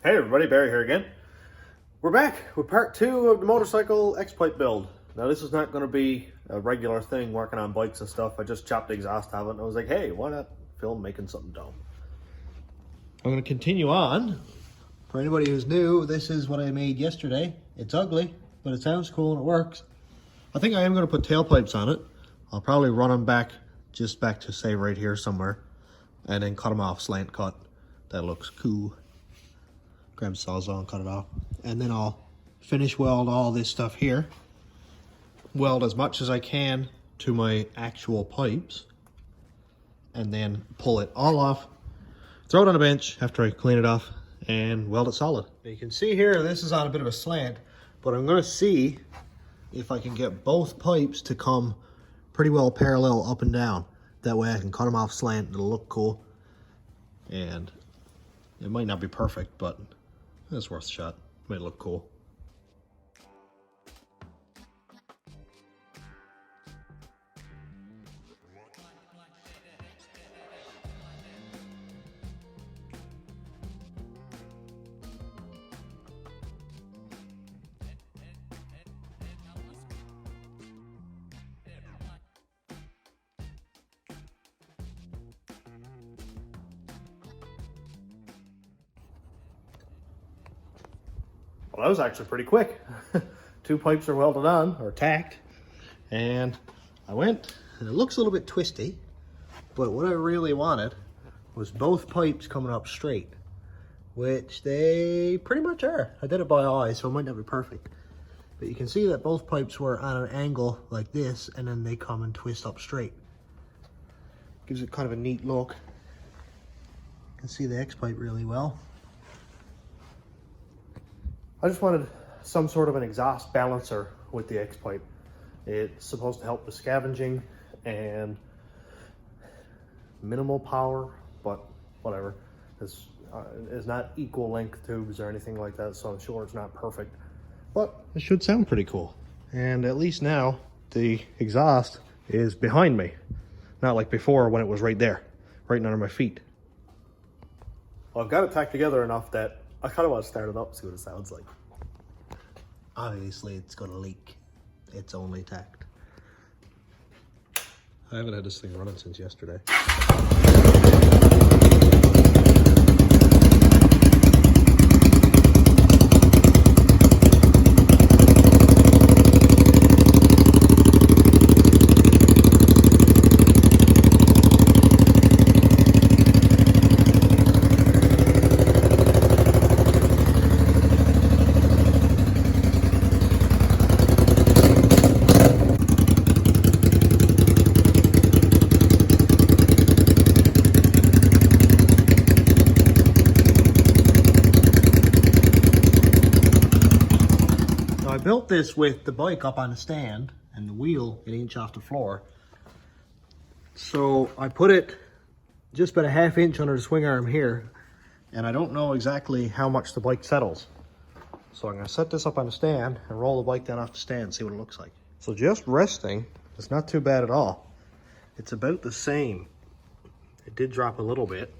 Hey everybody, Barry here again. We're back with part 2 of the motorcycle X-pipe build. Now this is not going to be a regular thing working on bikes and stuff. I just chopped the exhaust out of it and I was like, hey, why not film making something dumb? I'm going to continue on. For anybody who's new, this is what I made yesterday. It's ugly, but it sounds cool and it works. I think I am going to put tailpipes on it. I'll probably run them back to say right here somewhere and then cut them off slant cut. That looks cool. Grab sawzall and cut it off. And then I'll finish weld all this stuff here. Weld as much as I can to my actual pipes. And then pull it all off. Throw it on a bench after I clean it off and weld it solid. You can see here, this is on a bit of a slant, but I'm gonna see if I can get both pipes to come pretty well parallel up and down. That way I can cut them off slant, it'll look cool. And it might not be perfect, but it's worth a shot. Might look cool. Well, that was actually pretty quick. 2 pipes are welded on, or tacked, and I went, and it looks a little bit twisty, but what I really wanted was both pipes coming up straight, which they pretty much are. I did it by eye, so it might not be perfect, but you can see that both pipes were on an angle like this, and then they come and twist up straight. Gives it kind of a neat look. You can see the X-pipe really well. I just wanted some sort of an exhaust balancer with the X-pipe. It's supposed to help with scavenging and minimal power, but whatever. It's not equal length tubes or anything like that, so I'm sure it's not perfect. But it should sound pretty cool. And at least now the exhaust is behind me. Not like before when it was right there, right under my feet. Well, I've got it tacked together enough that I kind of want to start it up and see what it sounds like. Obviously, it's going to leak. It's only tacked. I haven't had this thing running since yesterday. I built this with the bike up on the stand and the wheel an inch off the floor. So I put it just about a ½ inch under the swing arm here, and I don't know exactly how much the bike settles. So I'm gonna set this up on the stand and roll the bike down off the stand and see what it looks like. So just resting, it's not too bad at all. It's about the same. It did drop a little bit.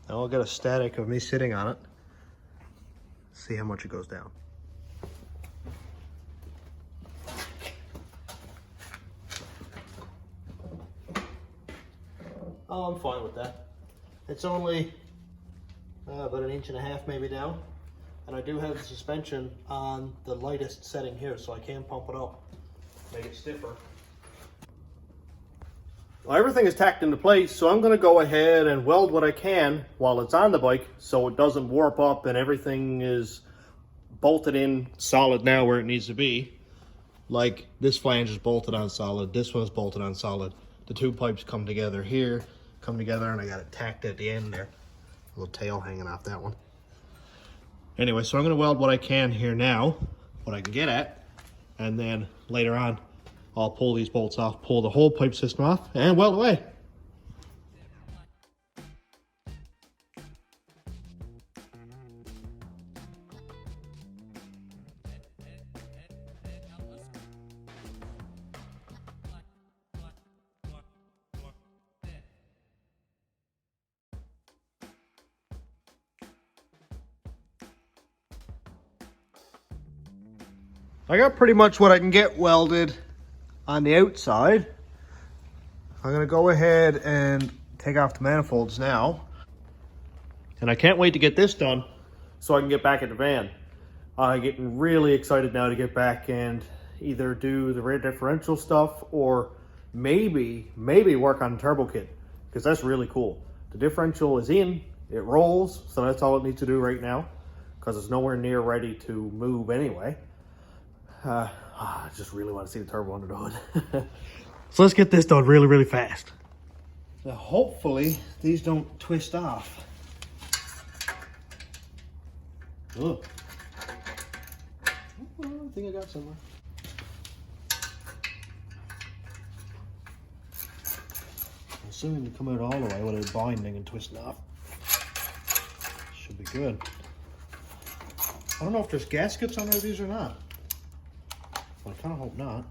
Now I'll get a static of me sitting on it. See how much it goes down. Oh, I'm fine with that. It's only about 1.5 inches maybe down. And I do have the suspension on the lightest setting here, so I can pump it up, make it stiffer. Well, everything is tacked into place, so I'm gonna go ahead and weld what I can while it's on the bike so it doesn't warp up and everything is bolted in solid now where it needs to be. Like this flange is bolted on solid, this one's bolted on solid. The 2 pipes come together here, come together, and I got it tacked at the end there. A little tail hanging off that one. Anyway, so I'm gonna weld what I can here now, what I can get at, and then later on, I'll pull these bolts off, pull the whole pipe system off, and weld away. I got pretty much what I can get welded on the outside. I'm gonna go ahead and take off the manifolds now. And I can't wait to get this done so I can get back in the van. I'm getting really excited now to get back and either do the rear differential stuff or maybe work on the turbo kit, because that's really cool. The differential is in, it rolls, so that's all it needs to do right now because it's nowhere near ready to move anyway. I just really want to see the turbo under the hood. So let's get this done really fast. Now hopefully these don't twist off. Ugh. I think I got somewhere. I'm assuming they come out all the way without binding and twisting off. Should be good. I don't know if there's gaskets under these or not. Well, I kind of hope not.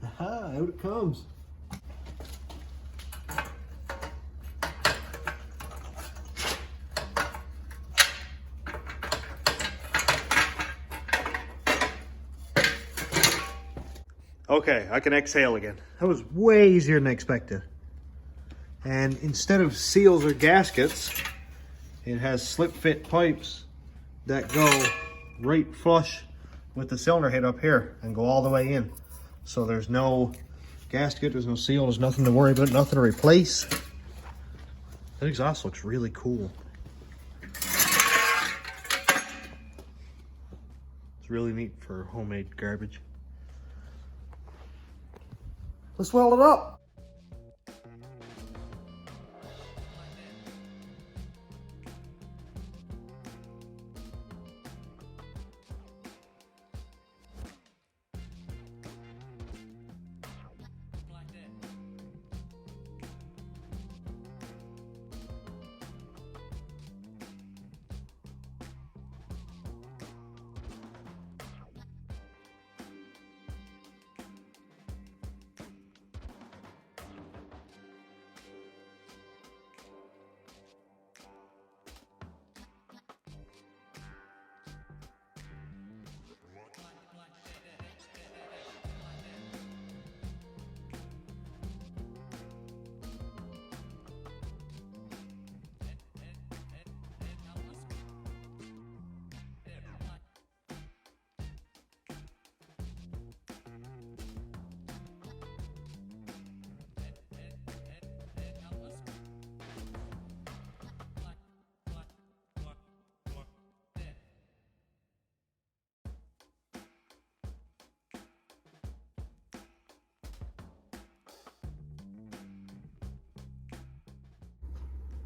Aha, out it comes. Okay, I can exhale again. That was way easier than I expected. And instead of seals or gaskets, it has slip fit pipes that go right flush with the cylinder head up here and go all the way in. So there's no gasket, there's no seal, there's nothing to worry about, nothing to replace. That exhaust looks really cool. It's really neat for homemade garbage. Let's weld it up.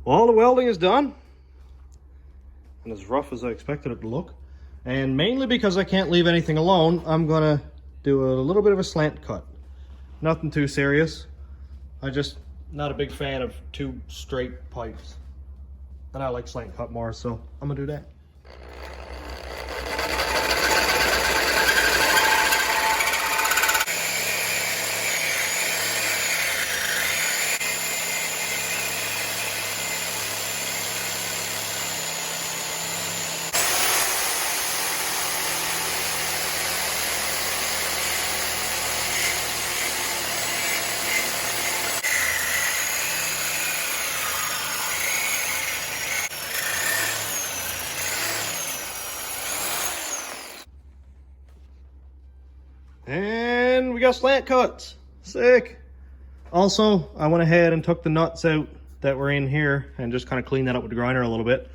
Well, all the welding is done, and as rough as I expected it to look. And mainly because I can't leave anything alone, I'm gonna do a little bit of a slant cut. Nothing too serious. I'm just not a big fan of two straight pipes. And I like slant cut more, so I'm gonna do that. And we got slant cuts. Sick. Also, I went ahead and took the nuts out that were in here and just kind of cleaned that up with the grinder a little bit.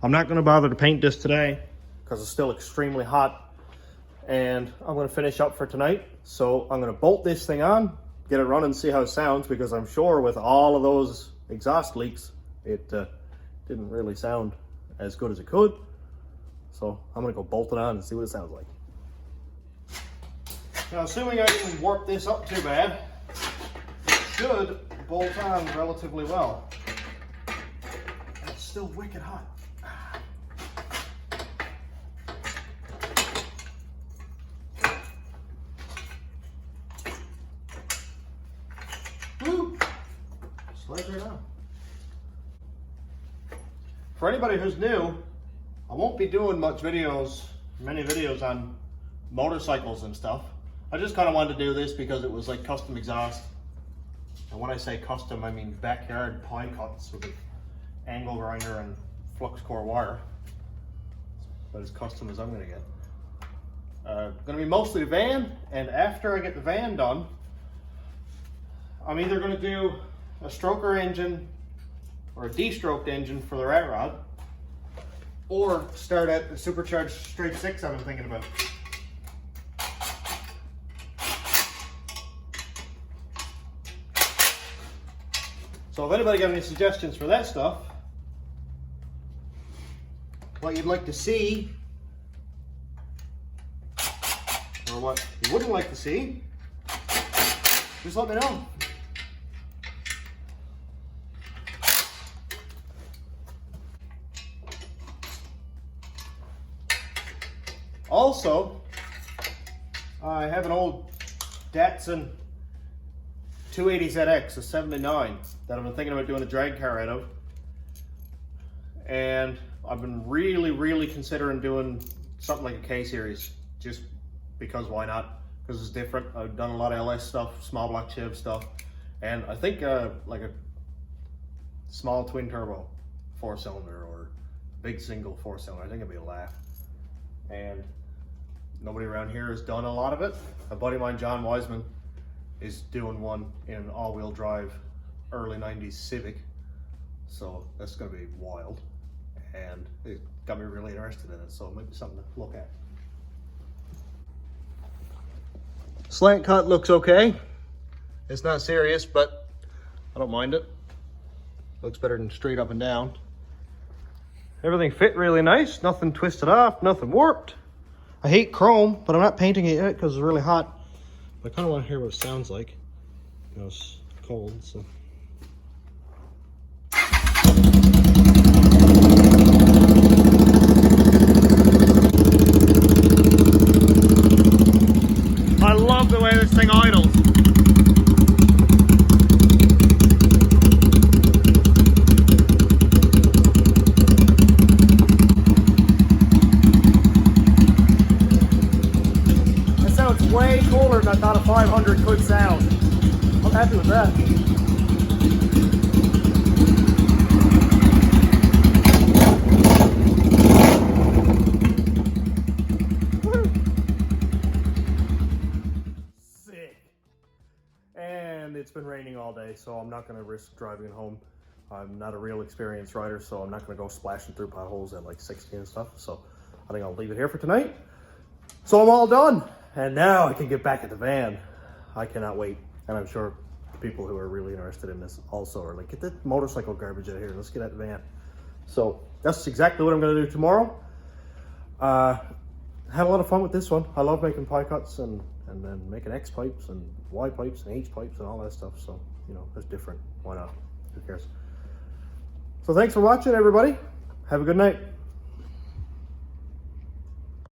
I'm not going to bother to paint this today because it's still extremely hot, and I'm going to finish up for tonight. So I'm going to bolt this thing on, get it running, see how it sounds, because I'm sure with all of those exhaust leaks, it didn't really sound as good as it could. So I'm going to go bolt it on and see what it sounds like. Now, assuming I didn't warp this up too bad, it should bolt on relatively well. It's still wicked hot. right now. For anybody who's new, I won't be doing many videos on motorcycles and stuff. I just kind of wanted to do this because it was like custom exhaust. And when I say custom, I mean backyard pine cuts with an angle grinder and flux core wire. About as custom as I'm gonna get. Gonna be mostly the van, and after I get the van done, I'm either gonna do a stroker engine or a de-stroked engine for the rat rod, or start at the supercharged straight six I've been thinking about. So if anybody got any suggestions for that stuff, what you'd like to see, or what you wouldn't like to see, just let me know. Also, I have an old Datsun 280ZX, a 79, that I've been thinking about doing a drag car out of. And I've been really considering doing something like a K-Series, just because why not? Because it's different. I've done a lot of LS stuff, small block Chev stuff, and I think like a small twin turbo 4-cylinder or big single 4-cylinder, I think it'd be a laugh. And nobody around here has done a lot of it. A buddy of mine, John Wiseman, is doing one in an all-wheel drive early 90s Civic, so that's going to be wild, and it got me really interested in it, so it might be something to look at. Slant cut looks okay. It's not serious, but I don't mind it. Looks better than straight up and down. Everything fit really nice, nothing twisted off, nothing warped. I hate chrome, but I'm not painting it yet because it's really hot. But I kind of want to hear what it sounds like. You know, it's cold, so. I love the way this thing idles. That sounds way cooler than I thought a 500 could sound. I'm happy with that. And it's been raining all day, so I'm not going to risk driving it home. I'm not a real experienced rider, so I'm not going to go splashing through potholes at like 60 and stuff. So I think I'll leave it here for tonight. So I'm all done, and now I can get back at the van. I cannot wait, and I'm sure the people who are really interested in this also are like, get the motorcycle garbage out of here. Let's get at the van. So that's exactly what I'm going to do tomorrow. Had a lot of fun with this one. I love making pie cuts and then making X pipes and Y pipes and H pipes and all that stuff. So, you know, it's different. Why not? Who cares? So thanks for watching, everybody. Have a good night.